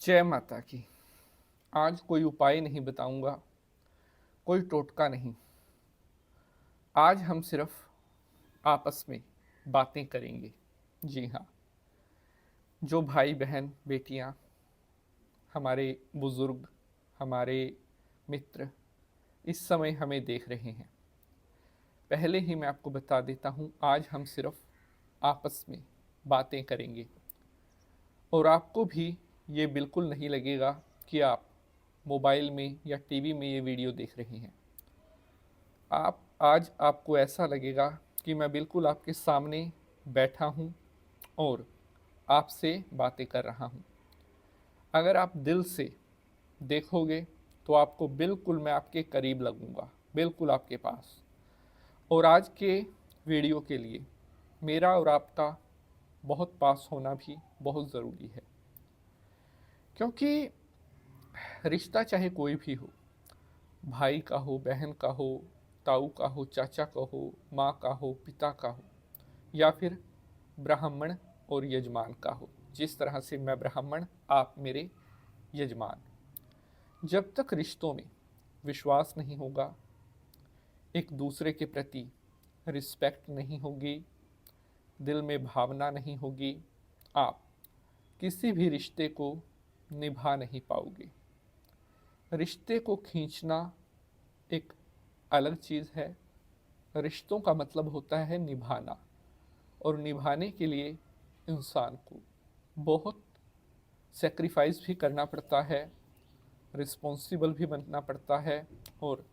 जय माता की। आज कोई उपाय नहीं बताऊंगा, कोई टोटका नहीं। आज हम सिर्फ आपस में बातें करेंगे। जी हाँ, जो भाई बहन बेटियां, हमारे बुजुर्ग, हमारे मित्र इस समय हमें देख रहे हैं, पहले ही मैं आपको बता देता हूँ, आज हम सिर्फ आपस में बातें करेंगे। और आपको भी ये बिल्कुल नहीं लगेगा कि आप मोबाइल में या टीवी में ये वीडियो देख रहे हैं। आप आज आपको ऐसा लगेगा कि मैं बिल्कुल आपके सामने बैठा हूँ और आपसे बातें कर रहा हूँ। अगर आप दिल से देखोगे तो आपको बिल्कुल मैं आपके करीब लगूंगा, बिल्कुल आपके पास। और आज के वीडियो के लिए मेरा और आपका बहुत पास होना भी बहुत ज़रूरी है, क्योंकि रिश्ता चाहे कोई भी हो, भाई का हो, बहन का हो, ताऊ का हो, चाचा का हो, माँ का हो, पिता का हो, या फिर ब्राह्मण और यजमान का हो। जिस तरह से मैं ब्राह्मण, आप मेरे यजमान। जब तक रिश्तों में विश्वास नहीं होगा, एक दूसरे के प्रति रिस्पेक्ट नहीं होगी, दिल में भावना नहीं होगी, आप किसी भी रिश्ते को निभा नहीं पाओगे। रिश्ते को खींचना एक अलग चीज़ है, रिश्तों का मतलब होता है निभाना। और निभाने के लिए इंसान को बहुत सेक्रीफाइस भी करना पड़ता है, रिस्पॉन्सिबल भी बनना पड़ता है, और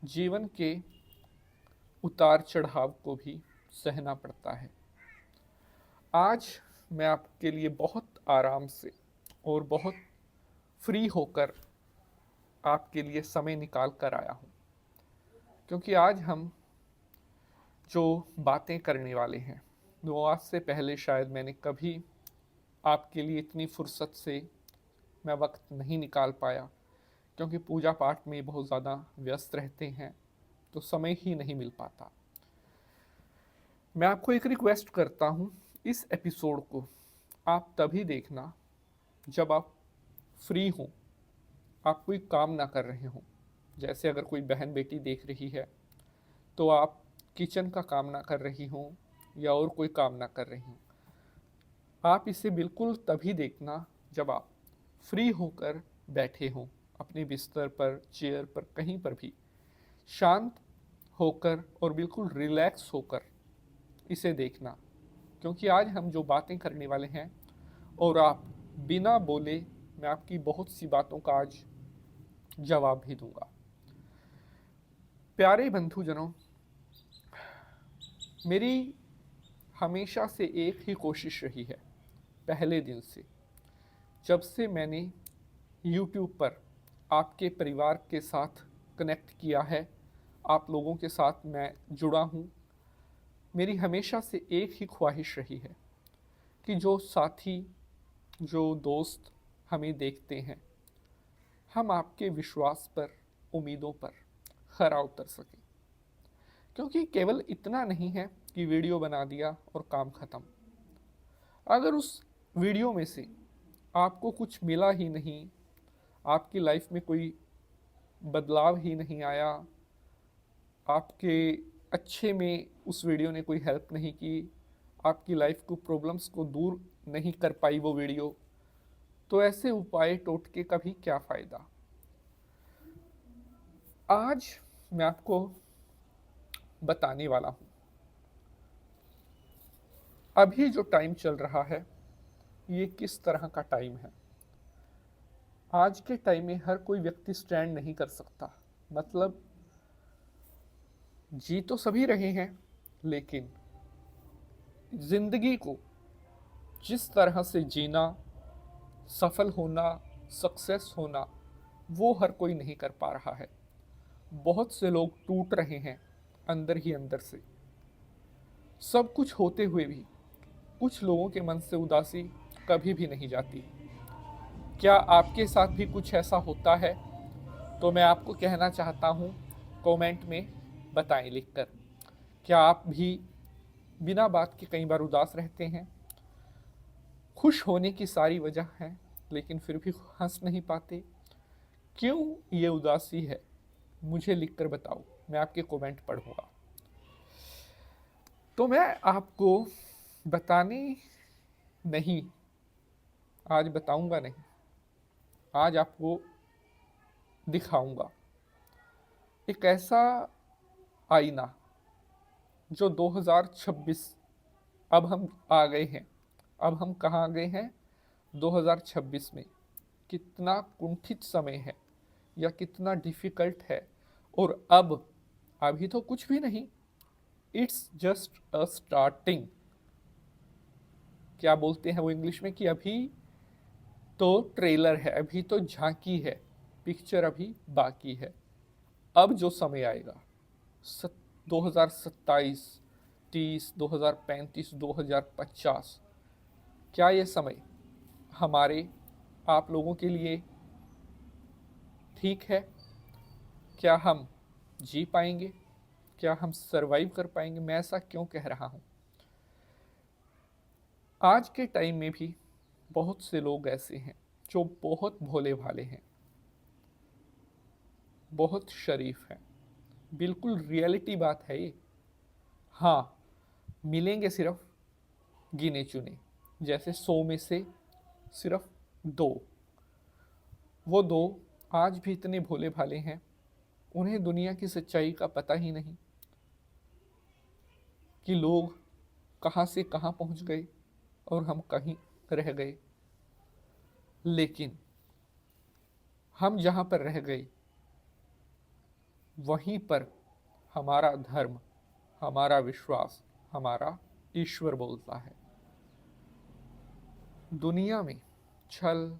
जीवन के उतार चढ़ाव को भी सहना पड़ता है। आज मैं आपके लिए बहुत आराम से और बहुत फ्री होकर आपके लिए समय निकाल कर आया हूँ, क्योंकि आज हम जो बातें करने वाले हैं वो आज से पहले शायद मैंने कभी आपके लिए इतनी फुर्सत से मैं वक्त नहीं निकाल पाया, क्योंकि पूजा पाठ में बहुत ज़्यादा व्यस्त रहते हैं तो समय ही नहीं मिल पाता। मैं आपको एक रिक्वेस्ट करता हूँ, इस एपिसोड को आप तभी देखना जब आप फ्री हों, आप कोई काम ना कर रहे हों। जैसे अगर कोई बहन बेटी देख रही है तो आप किचन का काम ना कर रही हों या और कोई काम ना कर रही हों। आप इसे बिल्कुल तभी देखना जब आप फ्री होकर बैठे हों, अपने बिस्तर पर, चेयर पर, कहीं पर भी शांत होकर और बिल्कुल रिलैक्स होकर इसे देखना। क्योंकि आज हम जो बातें करने वाले हैं, और आप बिना बोले मैं आपकी बहुत सी बातों का आज जवाब भी दूंगा। प्यारे बंधुजनों, मेरी हमेशा से एक ही कोशिश रही है, पहले दिन से, जब से मैंने YouTube पर आपके परिवार के साथ कनेक्ट किया है, आप लोगों के साथ मैं जुड़ा हूँ। मेरी हमेशा से एक ही ख्वाहिश रही है कि जो साथी, जो दोस्त हमें देखते हैं, हम आपके विश्वास पर, उम्मीदों पर खरा उतर सकें। क्योंकि केवल इतना नहीं है कि वीडियो बना दिया और काम ख़त्म। अगर उस वीडियो में से आपको कुछ मिला ही नहीं, आपकी लाइफ में कोई बदलाव ही नहीं आया, आपके अच्छे में उस वीडियो ने कोई हेल्प नहीं की, आपकी लाइफ को प्रॉब्लम्स को दूर नहीं कर पाई वो वीडियो, तो ऐसे उपाय टोटके का भी क्या फ़ायदा। आज मैं आपको बताने वाला हूँ, अभी जो टाइम चल रहा है ये किस तरह का टाइम है। आज के टाइम में हर कोई व्यक्ति स्टैंड नहीं कर सकता। मतलब जी तो सभी रहे हैं, लेकिन जिंदगी को जिस तरह से जीना, सफल होना, सक्सेस होना, वो हर कोई नहीं कर पा रहा है। बहुत से लोग टूट रहे हैं अंदर ही अंदर से। सब कुछ होते हुए भी कुछ लोगों के मन से उदासी कभी भी नहीं जाती। क्या आपके साथ भी कुछ ऐसा होता है? तो मैं आपको कहना चाहता हूँ, कमेंट में बताएं लिखकर। क्या आप भी बिना बात के कई बार उदास रहते हैं? खुश होने की सारी वजह है, लेकिन फिर भी हंस नहीं पाते। क्यों ये उदासी है, मुझे लिखकर बताओ, मैं आपके कमेंट पढ़ूंगा। तो मैं आपको बताने नहीं, आज बताऊंगा नहीं, आज आपको दिखाऊंगा एक ऐसा आईना जो 2026, अब हम आ गए हैं, अब हम कहाँ आ गए हैं, 2026 में। कितना कुंठित समय है या कितना डिफिकल्ट है। और अब अभी तो कुछ भी नहीं, इट्स जस्ट अ स्टार्टिंग। क्या बोलते हैं वो इंग्लिश में कि अभी तो ट्रेलर है, अभी तो झांकी है, पिक्चर अभी बाकी है। अब जो समय आएगा 2027, 30, 2035, 2050, क्या ये समय हमारे आप लोगों के लिए ठीक है? क्या हम जी पाएंगे? क्या हम सरवाइव कर पाएंगे? मैं ऐसा क्यों कह रहा हूं? आज के टाइम में भी बहुत से लोग ऐसे हैं जो बहुत भोले भाले हैं, बहुत शरीफ हैं, बिल्कुल रियलिटी बात है ये। हाँ, मिलेंगे सिर्फ गिने चुने, जैसे 100 में से सिर्फ 2। वो 2 आज भी इतने भोले भाले हैं, उन्हें दुनिया की सच्चाई का पता ही नहीं कि लोग कहाँ से कहाँ पहुँच गए और हम कहीं रह गए। लेकिन हम जहाँ पर रह गए वहीं पर हमारा धर्म, हमारा विश्वास, हमारा ईश्वर बोलता है। दुनिया में छल,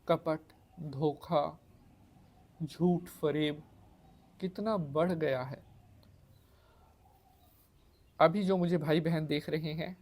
कपट, धोखा, झूठ, फरेब कितना बढ़ गया है। अभी जो मुझे भाई बहन देख रहे हैं,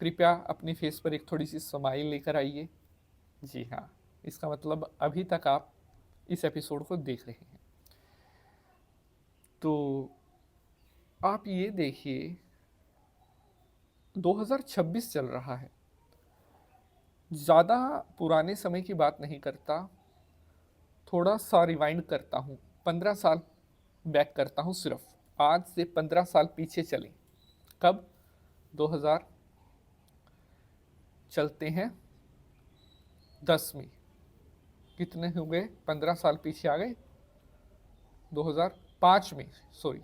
कृपया अपने फेस पर एक थोड़ी सी स्माइल लेकर आइए। जी हाँ, इसका मतलब अभी तक आप इस एपिसोड को देख रहे हैं। तो आप ये देखिए, 2026 चल रहा है। ज़्यादा पुराने समय की बात नहीं करता, थोड़ा सा रिवाइंड करता हूँ, 15 साल बैक करता हूँ सिर्फ। आज से 15 साल पीछे चलें। कब? 2000 चलते हैं 10 में। कितने हो गए? 15 साल पीछे आ गए। 2005 में, सॉरी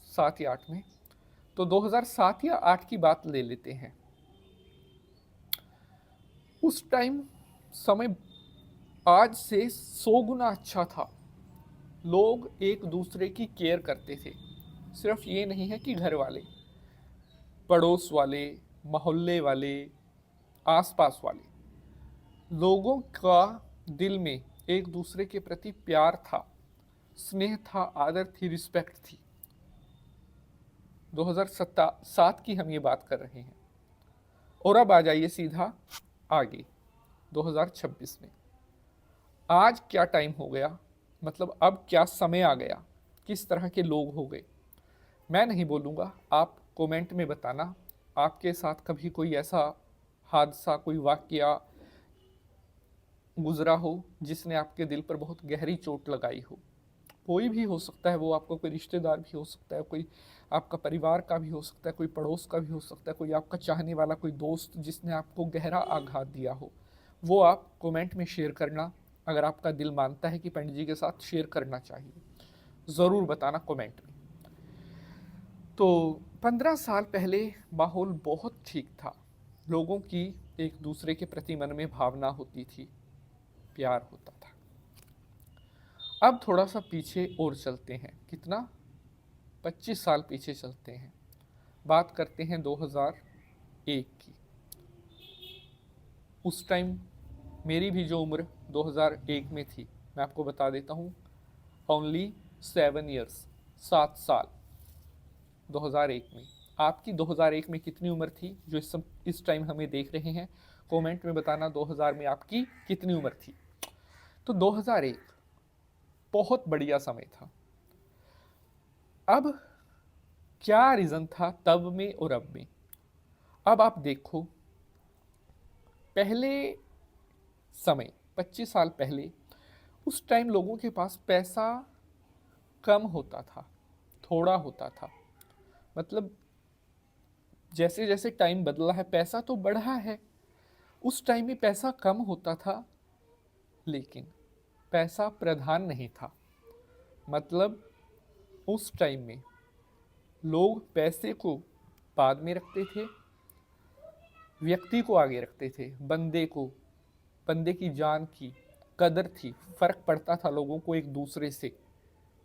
7 या 8 में। तो 2007 या 8 की बात ले लेते हैं। उस टाइम समय आज से 100 गुना अच्छा था। लोग एक दूसरे की केयर करते थे। सिर्फ ये नहीं है कि घर वाले, पड़ोस वाले, मोहल्ले वाले, आसपास वाले, लोगों का दिल में एक दूसरे के प्रति प्यार था, स्नेह था, आदर थी, रिस्पेक्ट थी। 2007 की हम ये बात कर रहे हैं। और अब आ जाइए सीधा आगे 2026 में। आज क्या टाइम हो गया, मतलब अब क्या समय आ गया, किस तरह के लोग हो गए। मैं नहीं बोलूँगा, आप कमेंट में बताना आपके साथ कभी कोई ऐसा हादसा, कोई वाकया गुजरा हो जिसने आपके दिल पर बहुत गहरी चोट लगाई हो। कोई भी हो सकता है वो, आपका कोई रिश्तेदार भी हो सकता है, कोई आपका परिवार का भी हो सकता है, कोई पड़ोस का भी हो सकता है, कोई आपका चाहने वाला, कोई दोस्त जिसने आपको गहरा आघात दिया हो। वो आप कमेंट में शेयर करना, अगर आपका दिल मानता है कि पंडित जी के साथ शेयर करना चाहिए, ज़रूर बताना कमेंट में। तो 15 साल पहले माहौल बहुत ठीक था, लोगों की एक दूसरे के प्रति मन में भावना होती थी, प्यार होता था। अब थोड़ा सा पीछे और चलते हैं, कितना? 25 साल पीछे चलते हैं, बात करते हैं 2001 की। उस टाइम मेरी भी जो उम्र 2001 में थी, मैं आपको बता देता हूँ, ओनली 7 ईयर्स, 7 साल। 2001 में आपकी 2001 में कितनी उम्र थी? जो इस टाइम हमें देख रहे हैं, कमेंट में बताना 2000 में आपकी कितनी उम्र थी। तो 2001 बहुत बढ़िया समय था। अब क्या रीज़न था तब में और अब में? अब आप देखो, पहले समय 25 साल पहले, उस टाइम लोगों के पास पैसा कम होता था, थोड़ा होता था। मतलब जैसे जैसे टाइम बदला है पैसा तो बढ़ा है। उस टाइम में पैसा कम होता था, लेकिन पैसा प्रधान नहीं था। मतलब उस टाइम में लोग पैसे को बाद में रखते थे, व्यक्ति को आगे रखते थे, बंदे को, बंदे की जान की कदर थी। फर्क पड़ता था लोगों को एक दूसरे से,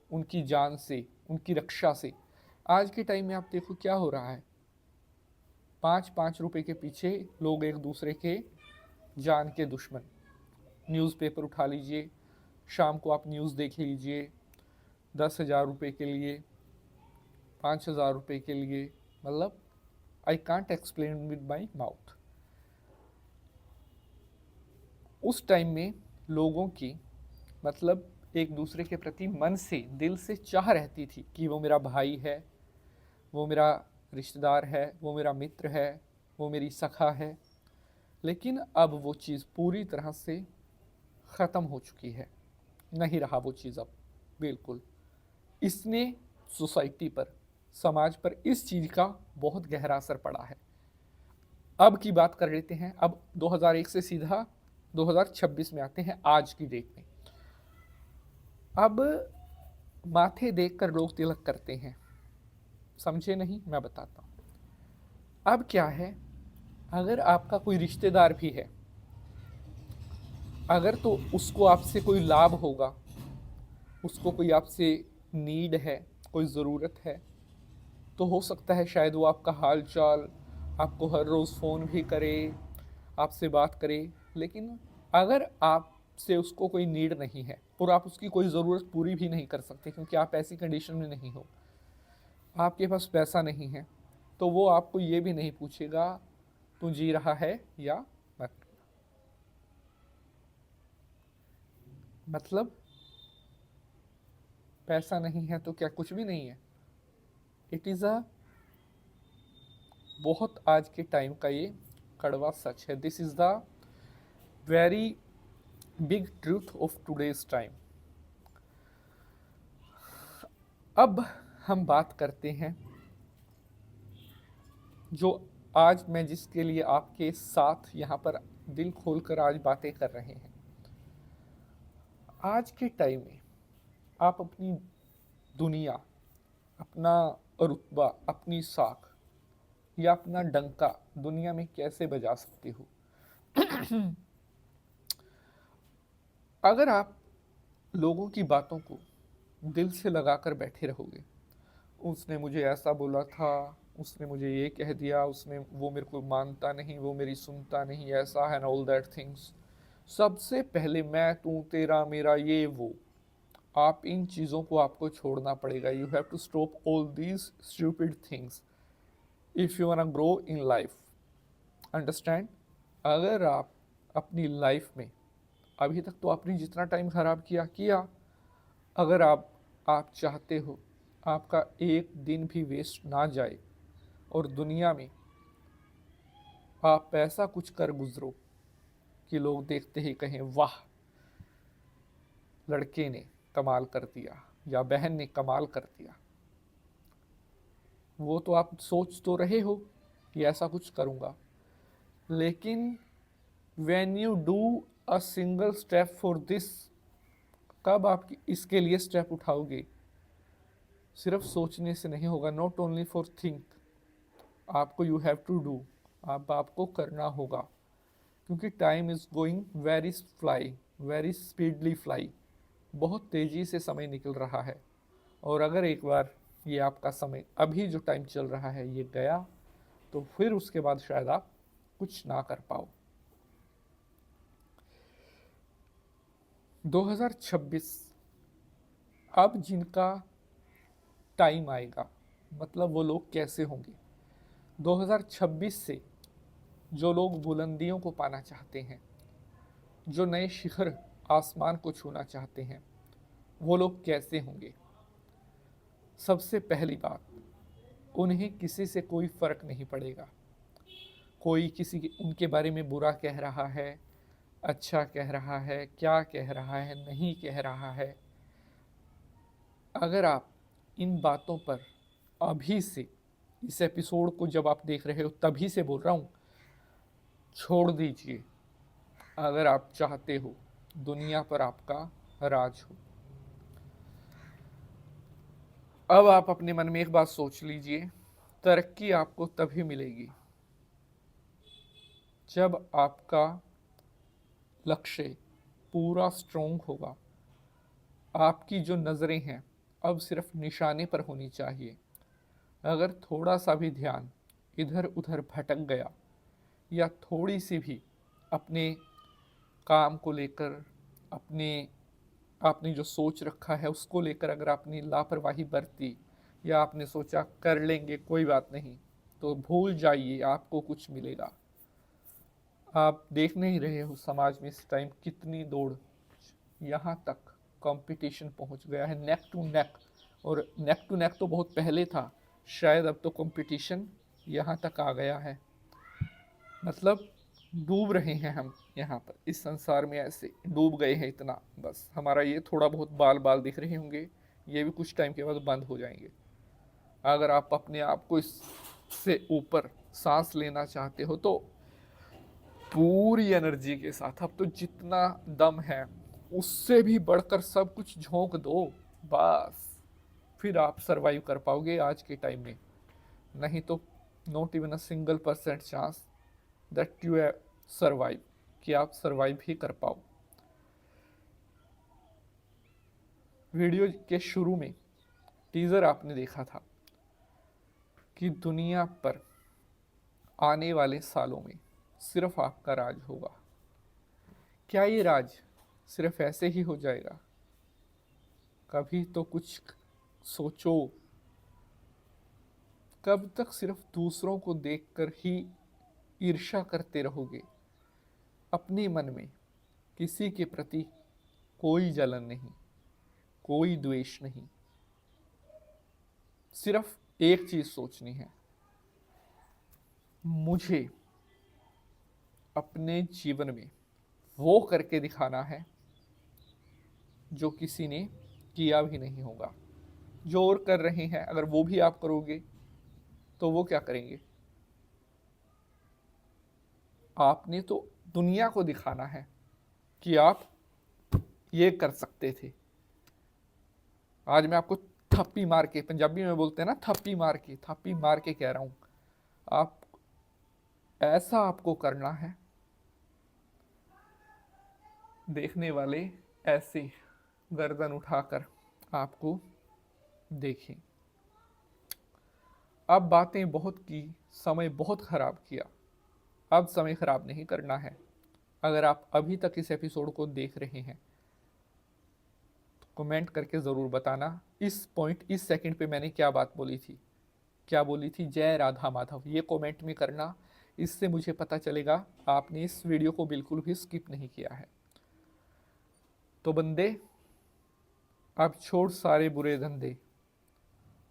उनकी जान से, उनकी रक्षा से। आज के टाइम में आप देखो क्या हो रहा है। 5-5 रुपए के पीछे लोग एक दूसरे के जान के दुश्मन। न्यूज़पेपर उठा लीजिए, शाम को आप न्यूज़ देख लीजिए, 10,000 रुपये के लिए, 5,000 रुपये के लिए। मतलब I can't explain with my mouth. उस टाइम में लोगों की मतलब एक दूसरे के प्रति मन से, दिल से चाह रहती थी कि वो मेरा भाई है, वो मेरा रिश्तेदार है, वो मेरा मित्र है, वो मेरी सखा है। लेकिन अब वो चीज़ पूरी तरह से ख़त्म हो चुकी है, नहीं रहा वो चीज़ अब, बिल्कुल। इसने सोसाइटी पर, समाज पर इस चीज़ का बहुत गहरा असर पड़ा है। अब की बात कर लेते हैं। अब 2001 से सीधा 2026 में आते हैं, आज की डेट में। अब माथे देखकर लोग तिलक करते हैं, समझे नहीं, मैं बताता हूँ। अब क्या है, अगर आपका कोई रिश्तेदार भी है, अगर तो उसको आपसे कोई लाभ होगा, उसको कोई आपसे नीड है, कोई ज़रूरत है, तो हो सकता है शायद वो आपका हाल चाल, आपको हर रोज़ फ़ोन भी करे, आपसे बात करे। लेकिन अगर आपसे उसको कोई नीड नहीं है और आप उसकी कोई ज़रूरत पूरी भी नहीं कर सकते क्योंकि आप ऐसी कंडीशन में नहीं हो, आपके पास पैसा नहीं है, तो वो आपको ये भी नहीं पूछेगा तू जी रहा है या मत। मतलब पैसा नहीं है तो क्या कुछ भी नहीं है? इट इज़ अ बहुत आज के टाइम का ये कड़वा सच है। This is the very big truth of today's time. अब हम बात करते हैं जो आज मैं जिसके लिए आपके साथ यहाँ पर दिल खोलकर आज बातें कर रहे हैं। आज के टाइम में आप अपनी दुनिया, अपना रुतबा, अपनी साख या अपना डंका दुनिया में कैसे बजा सकते हो? अगर आप लोगों की बातों को दिल से लगाकर बैठे रहोगे, उसने मुझे ऐसा बोला था, उसने मुझे ये कह दिया, उसने, वो मेरे को मानता नहीं, वो मेरी सुनता नहीं, ऐसा है, ऑल दैट थिंग्स। सबसे पहले मैं, तू, तेरा, मेरा, ये वो, आप इन चीज़ों को आपको छोड़ना पड़ेगा। You have to stop all these stupid things if you want to grow in life. Understand? अगर आप अपनी लाइफ में, अभी तक तो आपने जितना टाइम खराब किया किया, अगर आप चाहते हो आपका एक दिन भी वेस्ट ना जाए और दुनिया में आप ऐसा कुछ कर गुजरो कि लोग देखते ही कहें वाह, लड़के ने कमाल कर दिया या बहन ने कमाल कर दिया, वो तो आप सोच तो रहे हो कि ऐसा कुछ करूँगा। लेकिन when you do a single step for this, कब आप इसके लिए स्टेप उठाओगे? सिर्फ सोचने से नहीं होगा। नॉट ओनली फॉर थिंक, आपको यू हैव टू डू, आपको करना होगा। क्योंकि time is going very fly, very speedly fly, बहुत तेज़ी से समय निकल रहा है। और अगर एक बार ये आपका समय, अभी जो टाइम चल रहा है, ये गया, तो फिर उसके बाद शायद आप कुछ ना कर पाओ। 2026 अब जिनका टाइम आएगा, मतलब वो लोग कैसे होंगे? 2026 से जो लोग बुलंदियों को पाना चाहते हैं, जो नए शिखर, आसमान को छूना चाहते हैं, वो लोग कैसे होंगे? सबसे पहली बात, उन्हें किसी से कोई फ़र्क नहीं पड़ेगा। कोई किसी के उनके बारे में बुरा कह रहा है, अच्छा कह रहा है, क्या कह रहा है, नहीं कह रहा है। अगर आप इन बातों पर अभी से, इस एपिसोड को जब आप देख रहे हो तभी से बोल रहा हूँ, छोड़ दीजिए। अगर आप चाहते हो दुनिया पर आपका राज हो। अब आप अपने मन में एक बात सोच लीजिए, तरक्की आपको तभी मिलेगी जब आपका लक्ष्य पूरा स्ट्रोंग होगा। आपकी जो नज़रें हैं अब सिर्फ निशाने पर होनी चाहिए। अगर थोड़ा सा भी ध्यान इधर उधर भटक गया या थोड़ी सी भी अपने काम को लेकर, अपने आपने जो सोच रखा है उसको लेकर अगर आपने लापरवाही बरती या आपने सोचा कर लेंगे कोई बात नहीं, तो भूल जाइए आपको कुछ मिलेगा। आप देख नहीं रहे हो समाज में इस टाइम कितनी दौड़, यहाँ तक कंपटीशन पहुँच गया है, नेक टू नेक। और नेक टू नेक तो बहुत पहले था, शायद अब तो कंपटीशन यहाँ तक आ गया है। मतलब डूब रहे हैं हम यहाँ पर इस संसार में, ऐसे डूब गए हैं इतना। बस हमारा ये थोड़ा बहुत बाल बाल दिख रहे होंगे, ये भी कुछ टाइम के बाद बंद हो जाएंगे। अगर आप अपने आप को इससे ऊपर सांस लेना चाहते हो तो पूरी एनर्जी के साथ, अब तो जितना दम है उससे भी बढ़कर सब कुछ झोंक दो। बस फिर आप सरवाइव कर पाओगे आज के टाइम में। नहीं तो not even a single percent chance that you survive, कि आप सरवाइव ही कर पाओ। वीडियो के शुरू में टीजर आपने देखा था कि दुनिया पर आने वाले सालों में सिर्फ आपका राज होगा। क्या ये राज सिर्फ ऐसे ही हो जाएगा? कभी तो कुछ सोचो। कब तक सिर्फ दूसरों को देखकर ही ईर्ष्या करते रहोगे? अपने मन में किसी के प्रति कोई जलन नहीं, कोई द्वेष नहीं। सिर्फ एक चीज सोचनी है, मुझे अपने जीवन में वो करके दिखाना है जो किसी ने किया भी नहीं होगा। जो और कर रहे हैं अगर वो भी आप करोगे तो वो क्या करेंगे? आपने तो दुनिया को दिखाना है कि आप ये कर सकते थे। आज मैं आपको थप्पी मार के, पंजाबी में बोलते हैं ना थप्पी मार के, थप्पी मार के कह रहा हूं, आप ऐसा आपको करना है देखने वाले ऐसे गर्दन उठाकर आपको देखें। अब बातें बहुत की, समय बहुत खराब किया, अब समय खराब नहीं करना है। अगर आप अभी तक इस एपिसोड को देख रहे हैं तो कमेंट करके ज़रूर बताना इस पॉइंट, इस सेकंड पे मैंने क्या बात बोली थी, क्या बोली थी। जय राधा माधव ये कमेंट में करना, इससे मुझे पता चलेगा आपने इस वीडियो को बिल्कुल भी स्किप नहीं किया है। तो बंदे, अब छोड़ सारे बुरे धंधे,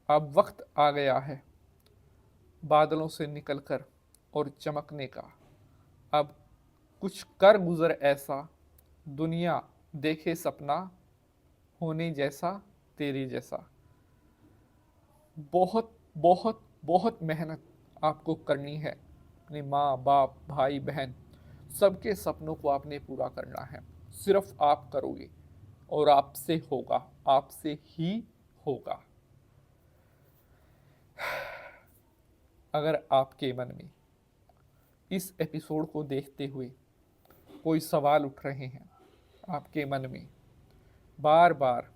अब वक्त आ गया है बादलों से निकलकर और चमकने का। अब कुछ कर गुजर ऐसा, दुनिया देखे सपना होने जैसा, तेरे जैसा। बहुत बहुत बहुत मेहनत आपको करनी है। अपने माँ बाप भाई बहन सबके सपनों को आपने पूरा करना है। सिर्फ आप करोगे और आपसे होगा, आपसे ही होगा। अगर आपके मन में इस एपिसोड को देखते हुए कोई सवाल उठ रहे हैं, आपके मन में बार बार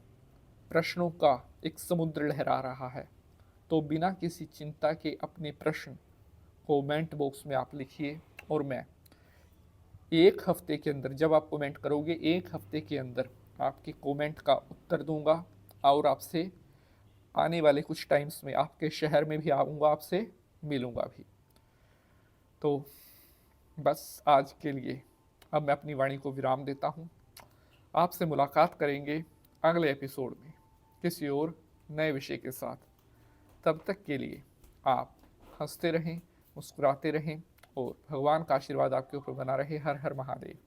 प्रश्नों का एक समुद्र लहरा रहा है, तो बिना किसी चिंता के अपने प्रश्न कमेंट बॉक्स में आप लिखिए और मैं एक हफ्ते के अंदर, जब आप कमेंट करोगे एक हफ्ते के अंदर आपके कमेंट का उत्तर दूंगा और आपसे आने वाले कुछ टाइम्स में आपके शहर में भी आऊँगा, आपसे मिलूँगा भी। तो बस आज के लिए अब मैं अपनी वाणी को विराम देता हूँ। आपसे मुलाकात करेंगे अगले एपिसोड में किसी और नए विषय के साथ। तब तक के लिए आप हंसते रहें, मुस्कुराते रहें और भगवान का आशीर्वाद आपके ऊपर बना रहे। हर हर महादेव।